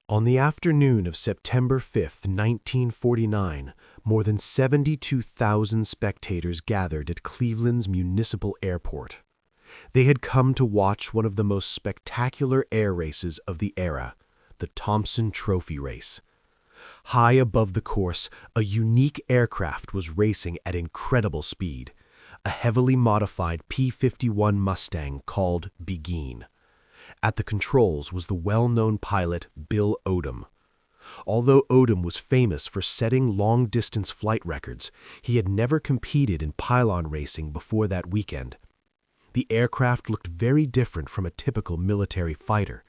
On the afternoon of September 5, 1949, more than 72,000 spectators gathered at Cleveland's Municipal Airport. They had come to watch one of the most spectacular air races of the era, the Thompson Trophy Race. High above the course, a unique aircraft was racing at incredible speed, a heavily modified P-51 Mustang called Begin. At the controls was the well-known pilot Bill Odom. Although Odom was famous for setting long-distance flight records, he had never competed in pylon racing before that weekend. The aircraft looked very different from a typical military fighter.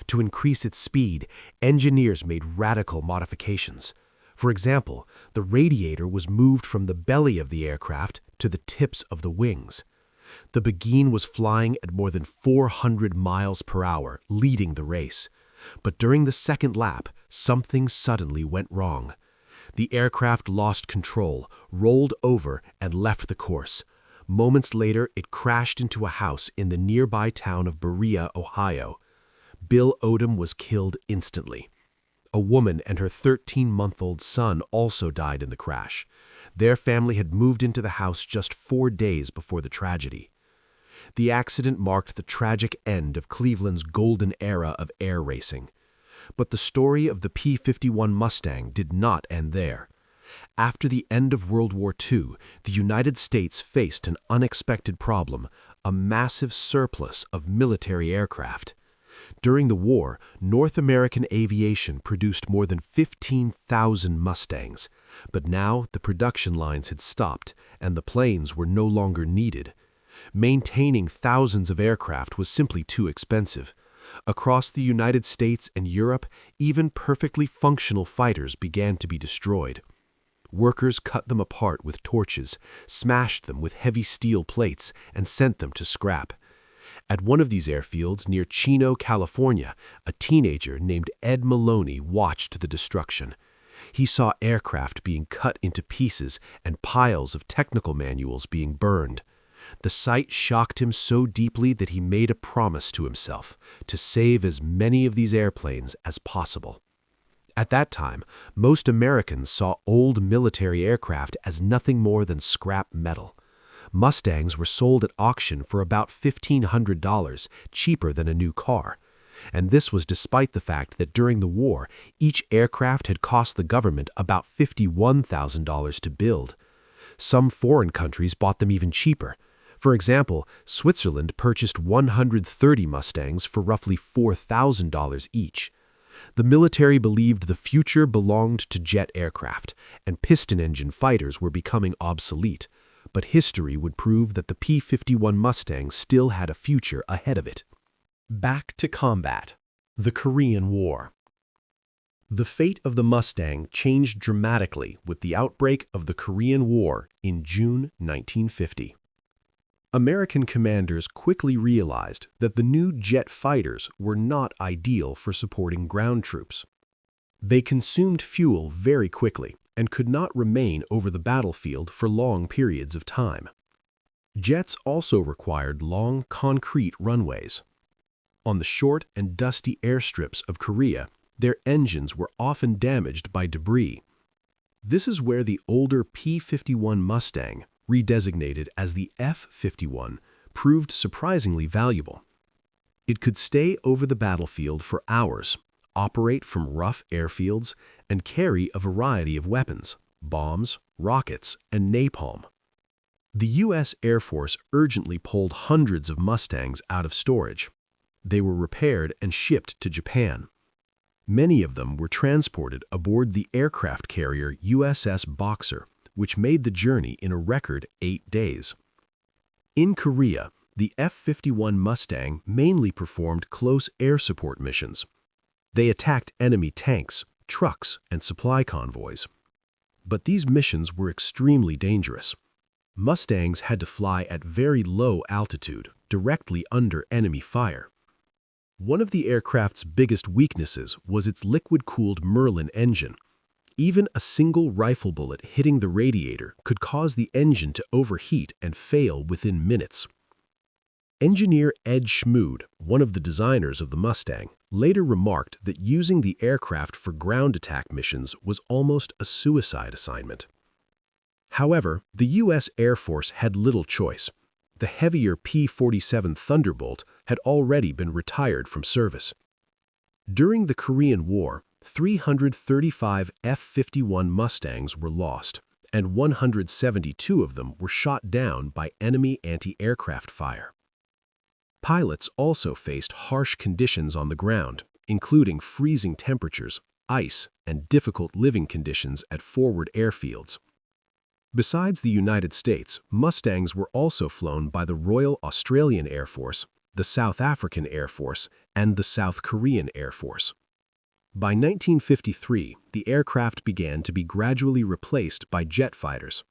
To increase its speed, engineers made radical modifications. For example, the radiator was moved from the belly of the aircraft to the tips of the wings. The Begin was flying at more than 400 miles per hour, leading the race. But during the second lap, something suddenly went wrong. The aircraft lost control, rolled over, and left the course. Moments later, it crashed into a house in the nearby town of Berea, Ohio. Bill Odom was killed instantly. A woman and her 13-month-old son also died in the crash. Their family had moved into the house just 4 days before the tragedy. The accident marked the tragic end of Cleveland's golden era of air racing. But the story of the P-51 Mustang did not end there. After the end of World War II, the United States faced an unexpected problem, a massive surplus of military aircraft. During the war, North American aviation produced more than 15,000 Mustangs, but now the production lines had stopped and the planes were no longer needed. Maintaining thousands of aircraft was simply too expensive. Across the United States and Europe, even perfectly functional fighters began to be destroyed. Workers cut them apart with torches, smashed them with heavy steel plates, and sent them to scrap. At one of these airfields near Chino, California, a teenager named Ed Maloney watched the destruction. He saw aircraft being cut into pieces and piles of technical manuals being burned. The sight shocked him so deeply that he made a promise to himself to save as many of these airplanes as possible. At that time, most Americans saw old military aircraft as nothing more than scrap metal. Mustangs were sold at auction for about $1,500, cheaper than a new car. And this was despite the fact that during the war, each aircraft had cost the government about $51,000 to build. Some foreign countries bought them even cheaper. For example, Switzerland purchased 130 Mustangs for roughly $4,000 each. The military believed the future belonged to jet aircraft, and piston-engine fighters were becoming obsolete. But history would prove that the P-51 Mustang still had a future ahead of it. Back to combat. The Korean War. The fate of the Mustang changed dramatically with the outbreak of the Korean War in June 1950. American commanders quickly realized that the new jet fighters were not ideal for supporting ground troops. They consumed fuel very quickly and could not remain over the battlefield for long periods of time. Jets also required long, concrete runways. On the short and dusty airstrips of Korea, their engines were often damaged by debris. This is where the older P-51 Mustang, redesignated as the F-51, proved surprisingly valuable. It could stay over the battlefield for hours, operate from rough airfields, and carry a variety of weapons, bombs, rockets, and napalm. The U.S. Air Force urgently pulled hundreds of Mustangs out of storage. They were repaired and shipped to Japan. Many of them were transported aboard the aircraft carrier USS Boxer, which made the journey in a record 8 days. In Korea, the F-51 Mustang mainly performed close air support missions. They attacked enemy tanks, trucks, and supply convoys. But these missions were extremely dangerous. Mustangs had to fly at very low altitude, directly under enemy fire. One of the aircraft's biggest weaknesses was its liquid-cooled Merlin engine. Even a single rifle bullet hitting the radiator could cause the engine to overheat and fail within minutes. Engineer Ed Schmood, one of the designers of the Mustang, later remarked that using the aircraft for ground attack missions was almost a suicide assignment. However, the U.S. Air Force had little choice. The heavier P-47 Thunderbolt had already been retired from service. During the Korean War, 335 F-51 Mustangs were lost, and 172 of them were shot down by enemy anti-aircraft fire. Pilots also faced harsh conditions on the ground, including freezing temperatures, ice, and difficult living conditions at forward airfields. Besides the United States, Mustangs were also flown by the Royal Australian Air Force, the South African Air Force, and the South Korean Air Force. By 1953, the aircraft began to be gradually replaced by jet fighters.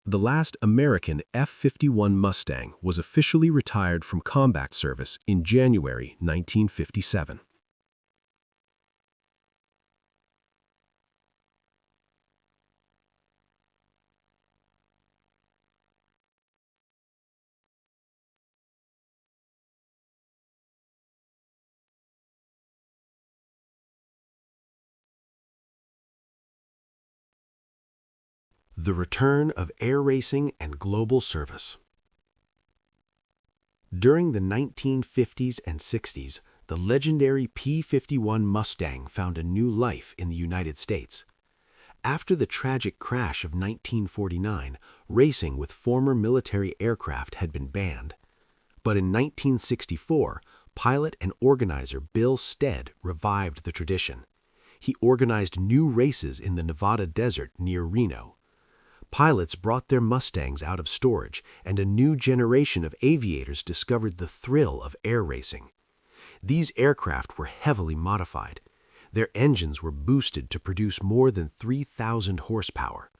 The last American F-51 Mustang was officially retired from combat service in January 1957. The return of air racing and global service. During the 1950s and 60s, the legendary P-51 Mustang found a new life in the United States. After the tragic crash of 1949, racing with former military aircraft had been banned. But in 1964, pilot and organizer Bill Stead revived the tradition. He organized new races in the Nevada desert near Reno. Pilots brought their Mustangs out of storage, and a new generation of aviators discovered the thrill of air racing. These aircraft were heavily modified. Their engines were boosted to produce more than 3,000 horsepower.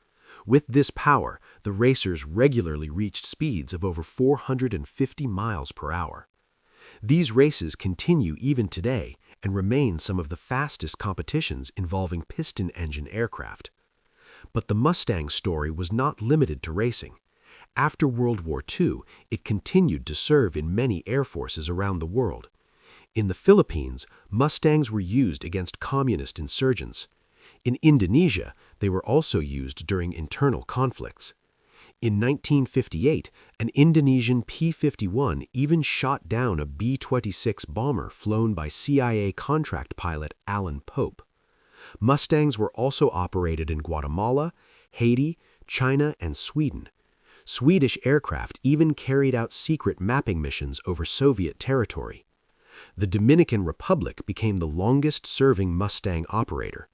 With this power, the racers regularly reached speeds of over 450 miles per hour. These races continue even today and remain some of the fastest competitions involving piston engine aircraft. But the Mustang story was not limited to racing. After World War II, it continued to serve in many air forces around the world. In the Philippines, Mustangs were used against communist insurgents. In Indonesia, they were also used during internal conflicts. In 1958, an Indonesian P-51 even shot down a B-26 bomber flown by CIA contract pilot Alan Pope. Mustangs were also operated in Guatemala, Haiti, China, and Sweden. Swedish aircraft even carried out secret mapping missions over Soviet territory. The Dominican Republic became the longest-serving Mustang operator.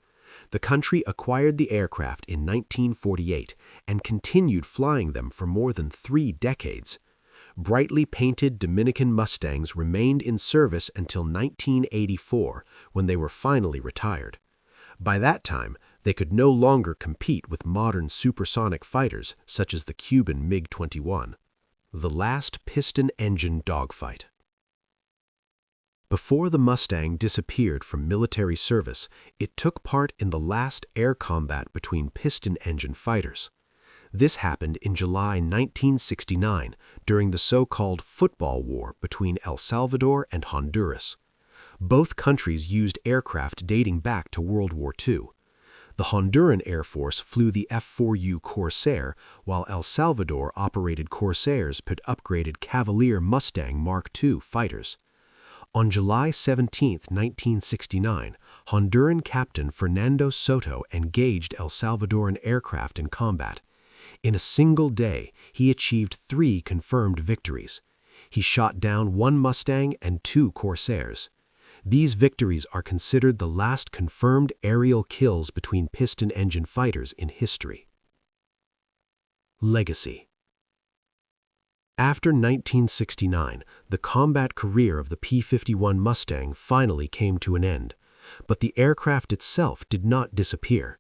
The country acquired the aircraft in 1948 and continued flying them for more than 3 decades. Brightly painted Dominican Mustangs remained in service until 1984, when they were finally retired. By that time, they could no longer compete with modern supersonic fighters such as the Cuban MiG-21. The last piston-engine dogfight. Before the Mustang disappeared from military service, it took part in the last air combat between piston-engine fighters. This happened in July 1969 during the so-called Football War between El Salvador and Honduras. Both countries used aircraft dating back to World War II. The Honduran Air Force flew the F-4U Corsair, while El Salvador operated Corsairs put upgraded Cavalier Mustang Mark II fighters. On July 17, 1969, Honduran Captain Fernando Soto engaged El Salvadoran aircraft in combat. In a single day, he achieved 3 confirmed victories. He shot down 1 Mustang and 2 Corsairs. These victories are considered the last confirmed aerial kills between piston-engine fighters in history. Legacy. After 1969, the combat career of the P-51 Mustang finally came to an end, but the aircraft itself did not disappear.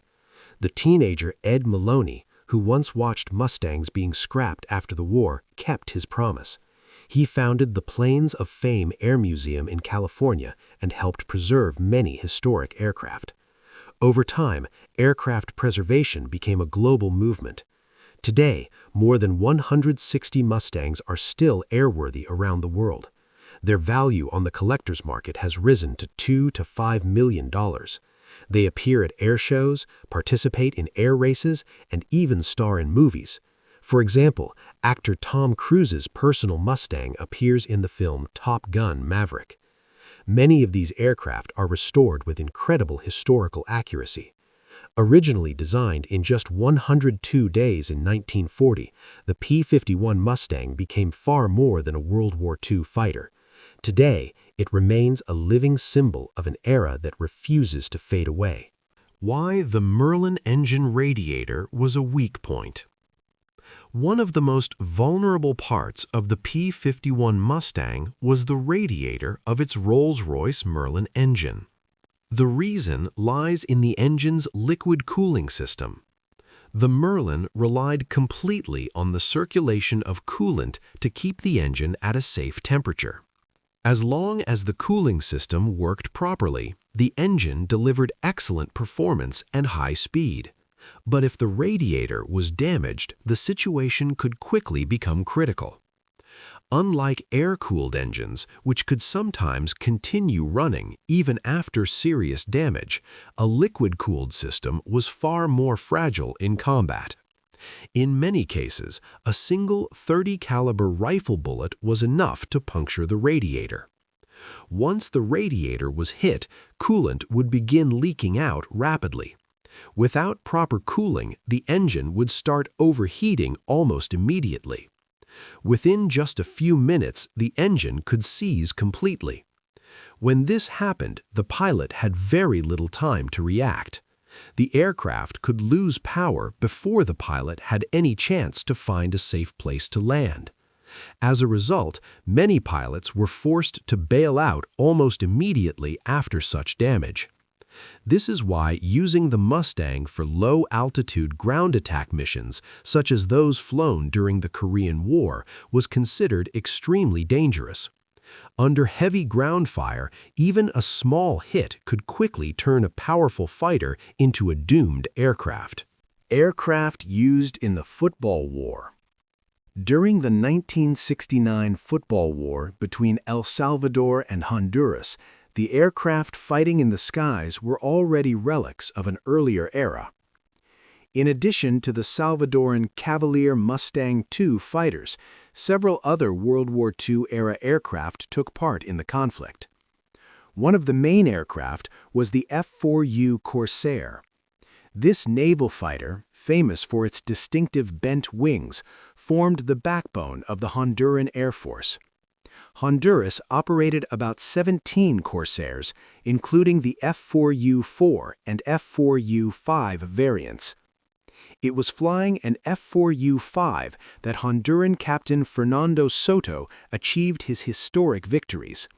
The teenager Ed Maloney, who once watched Mustangs being scrapped after the war, kept his promise. He founded the Planes of Fame Air Museum in California and helped preserve many historic aircraft. Over time, aircraft preservation became a global movement. Today, more than 160 Mustangs are still airworthy around the world. Their value on the collector's market has risen to $2 to $5 million. They appear at air shows, participate in air races, and even star in movies. For example, actor Tom Cruise's personal Mustang appears in the film Top Gun: Maverick. Many of these aircraft are restored with incredible historical accuracy. Originally designed in just 102 days in 1940, the P-51 Mustang became far more than a World War II fighter. Today, it remains a living symbol of an era that refuses to fade away. Why the Merlin engine radiator was a weak point. One of the most vulnerable parts of the P-51 Mustang was the radiator of its Rolls-Royce Merlin engine. The reason lies in the engine's liquid cooling system. The Merlin relied completely on the circulation of coolant to keep the engine at a safe temperature. As long as the cooling system worked properly, the engine delivered excellent performance and high speed. But if the radiator was damaged, the situation could quickly become critical. Unlike air-cooled engines, which could sometimes continue running even after serious damage, a liquid-cooled system was far more fragile in combat. In many cases, a single .30 caliber rifle bullet was enough to puncture the radiator. Once the radiator was hit, coolant would begin leaking out rapidly. Without proper cooling, the engine would start overheating almost immediately. Within just a few minutes, the engine could seize completely. When this happened, the pilot had very little time to react. The aircraft could lose power before the pilot had any chance to find a safe place to land. As a result, many pilots were forced to bail out almost immediately after such damage. This is why using the Mustang for low-altitude ground attack missions, such as those flown during the Korean War, was considered extremely dangerous. Under heavy ground fire, even a small hit could quickly turn a powerful fighter into a doomed aircraft. Aircraft used in the Football War. During the 1969 Football War between El Salvador and Honduras, the aircraft fighting in the skies were already relics of an earlier era. In addition to the Salvadoran Cavalier Mustang II fighters, several other World War II-era aircraft took part in the conflict. One of the main aircraft was the F-4U Corsair. This naval fighter, famous for its distinctive bent wings, formed the backbone of the Honduran Air Force. Honduras operated about 17 Corsairs, including the F-4U-4 and F-4U-5 variants. It was flying an F-4U-5 that Honduran Captain Fernando Soto achieved his historic victories.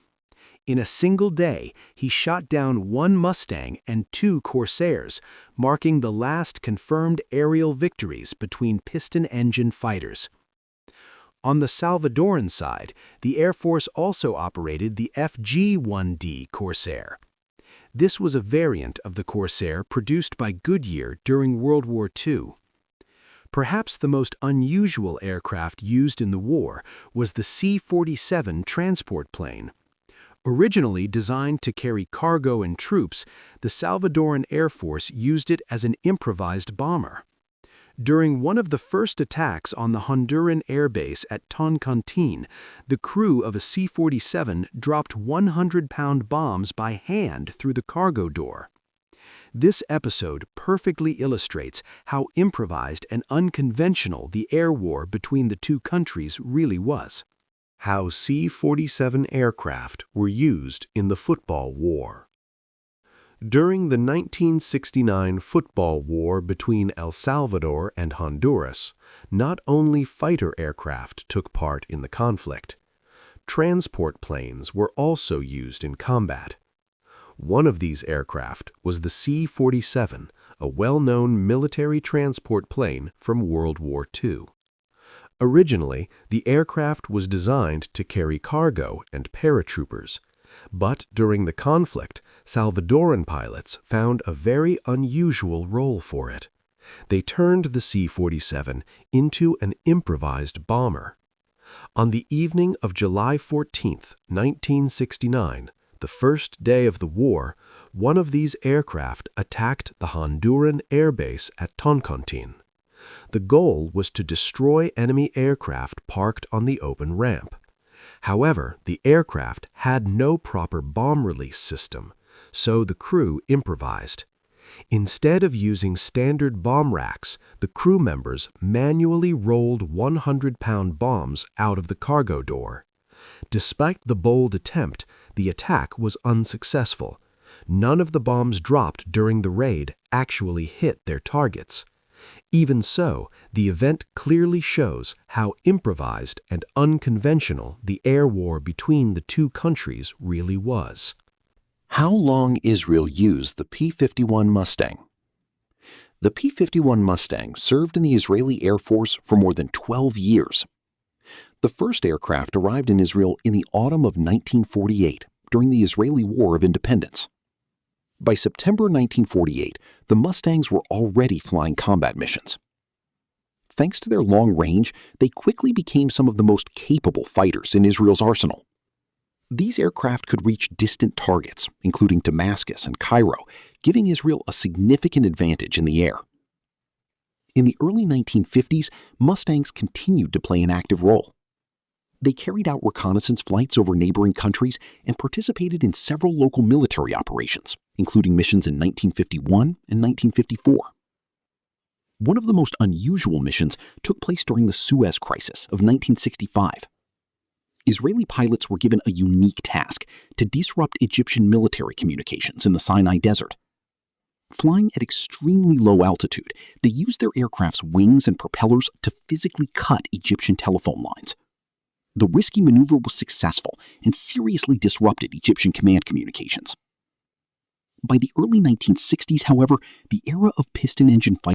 In a single day, he shot down 1 Mustang and 2 Corsairs, marking the last confirmed aerial victories between piston-engine fighters. On the Salvadoran side, the Air Force also operated the FG-1D Corsair. This was a variant of the Corsair produced by Goodyear during World War II. Perhaps the most unusual aircraft used in the war was the C-47 transport plane. Originally designed to carry cargo and troops, the Salvadoran Air Force used it as an improvised bomber. During one of the first attacks on the Honduran air base at Toncontín, the crew of a C-47 dropped 100-pound bombs by hand through the cargo door. This episode perfectly illustrates how improvised and unconventional the air war between the two countries really was. How C-47 aircraft were used in the Football War. During the 1969 Football War between El Salvador and Honduras, not only fighter aircraft took part in the conflict. Transport planes were also used in combat. One of these aircraft was the C-47, a well-known military transport plane from World War II. Originally, the aircraft was designed to carry cargo and paratroopers, but during the conflict, Salvadoran pilots found a very unusual role for it. They turned the C-47 into an improvised bomber. On the evening of July 14, 1969, the first day of the war, one of these aircraft attacked the Honduran air base at Toncontín. The goal was to destroy enemy aircraft parked on the open ramp. However, the aircraft had no proper bomb release system, so the crew improvised. Instead of using standard bomb racks, the crew members manually rolled 100-pound bombs out of the cargo door. Despite the bold attempt, the attack was unsuccessful. None of the bombs dropped during the raid actually hit their targets. Even so, the event clearly shows how improvised and unconventional the air war between the two countries really was. How long Israel used the P-51 Mustang? The P-51 Mustang served in the Israeli Air Force for more than 12 years. The first aircraft arrived in Israel in the autumn of 1948 during the Israeli War of Independence. By September 1948, the Mustangs were already flying combat missions. Thanks to their long range, they quickly became some of the most capable fighters in Israel's arsenal. These aircraft could reach distant targets, including Damascus and Cairo, giving Israel a significant advantage in the air. In the early 1950s, Mustangs continued to play an active role. They carried out reconnaissance flights over neighboring countries and participated in several local military operations, including missions in 1951 and 1954. One of the most unusual missions took place during the Suez Crisis of 1965. Israeli pilots were given a unique task to disrupt Egyptian military communications in the Sinai Desert. Flying at extremely low altitude, they used their aircraft's wings and propellers to physically cut Egyptian telephone lines. The risky maneuver was successful and seriously disrupted Egyptian command communications. By the early 1960s, however, the era of piston engine fighting